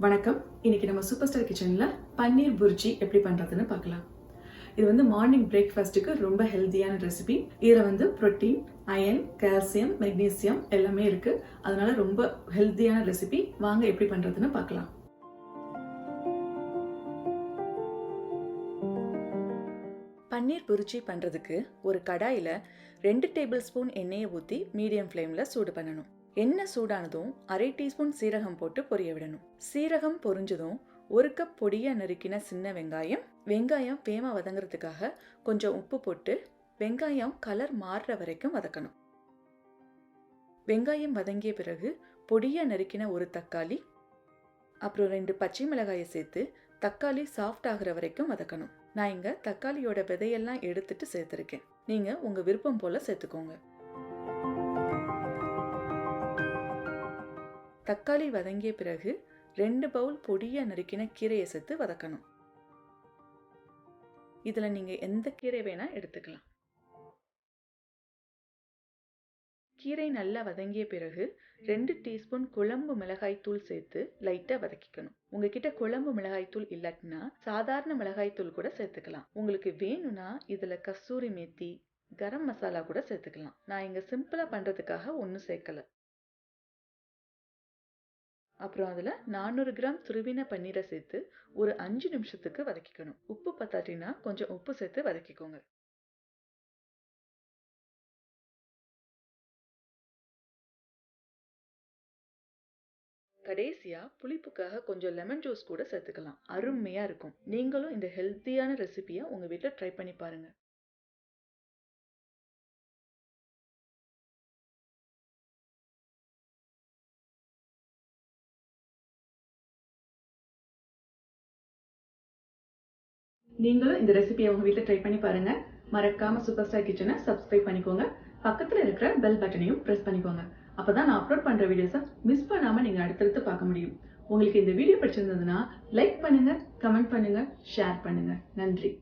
வணக்கம். இன்னைக்கு நம்ம சூப்பர் ஸ்டார் கிச்சன்ல பன்னீர் புர்ஜி எப்படி பண்றதுன்னு பார்க்கலாம். இது வந்து மார்னிங் பிரேக்ஃபாஸ்ட்டுக்கு ரொம்ப ஹெல்தியான ரெசிபி. இதுல புரோட்டீன், அயன், கால்சியம், மெக்னீசியம் எல்லாமே இருக்கு. அதனால ரொம்ப ஹெல்தியான ரெசிபி. வாங்க எப்படி பண்றதுன்னு பார்க்கலாம். பன்னீர் புர்ஜி பண்றதுக்கு ஒரு கடாயில 2 டேபிள் ஸ்பூன் எண்ணெயை ஊற்றி மீடியம் ஃப்ளேம்ல சூடு பண்ணணும். எண்ணெய் சூடானதும் 1/2 டீஸ்பூன் சீரகம் போட்டு பொரிய விடணும். சீரகம் பொரிஞ்சதும் 1 கப் பொடியா நறுக்கின சின்ன வெங்காயம் வேகமா வதங்குறதுக்காக கொஞ்சம் உப்பு போட்டு வெங்காயம் கலர் மாறுற வரைக்கும் வதக்கணும். வெங்காயம் வதங்கிய பிறகு பொடியா நறுக்கின ஒரு தக்காளி, அப்புறம் 2 பச்சை மிளகாயை சேர்த்து தக்காளி சாஃப்ட் ஆகுற வரைக்கும் வதக்கணும். நான் இங்க தக்காளியோட விதையெல்லாம் எடுத்துட்டு சேர்த்திருக்கேன். நீங்க உங்க விருப்பம் போல சேர்த்துக்கோங்க. தக்காளி வதங்கிய பிறகு 2 பவுல் பொடியா நறுக்கின கீரையை சேர்த்து வதக்கணும். இதுல நீங்க எந்த கீரை வேணா எடுத்துக்கலாம். கீரை நல்லா வதங்கிய பிறகு 2 டீஸ்பூன் குழம்பு மிளகாய் தூள் சேர்த்து லைட்டா வதக்கிக்கணும். உங்ககிட்ட குழம்பு மிளகாய் தூள் இல்லாட்டினா சாதாரண மிளகாய் தூள் கூட சேர்த்துக்கலாம். உங்களுக்கு வேணும்னா இதுல கஸ்தூரி மேத்தி, கரம் மசாலா கூட சேர்த்துக்கலாம். நான் இங்க சிம்பிளா பண்றதுக்காக ஒன்னும் சேர்க்கல. அப்புறம் அதில் 400 கிராம் துருவின பன்னீரை சேர்த்து ஒரு 5 நிமிஷத்துக்கு வதக்கிக்கணும். உப்பு பத்தாட்டினா கொஞ்சம் உப்பு சேர்த்து வதக்கிக்கோங்க. கடைசியா புளிப்புக்காக கொஞ்சம் லெமன் ஜூஸ் கூட சேர்த்துக்கலாம். அருமையா இருக்கும். நீங்களும் இந்த ஹெல்த்தியான ரெசிபியை உங்க வீட்டில் ட்ரை பண்ணி பாருங்க. நீங்களும் இந்த ரெசிபியை உங்க வீட்டில் ட்ரை பண்ணி பாருங்க. மறக்காம சூப்பர் ஸ்டார் கிச்சனை சப்ஸ்கிரைப் பண்ணிக்கோங்க. பக்கத்துல இருக்கிற பெல் பட்டனையும் பிரஸ் பண்ணிக்கோங்க. அப்பதான் நான் அப்லோட் பண்ற வீடியோஸை மிஸ் பண்ணாம நீங்க அடுத்தடுத்து பார்க்க முடியும். உங்களுக்கு இந்த வீடியோ பிடிச்சிருந்ததுன்னா லைக் பண்ணுங்க, கமெண்ட் பண்ணுங்க, ஷேர் பண்ணுங்க. நன்றி.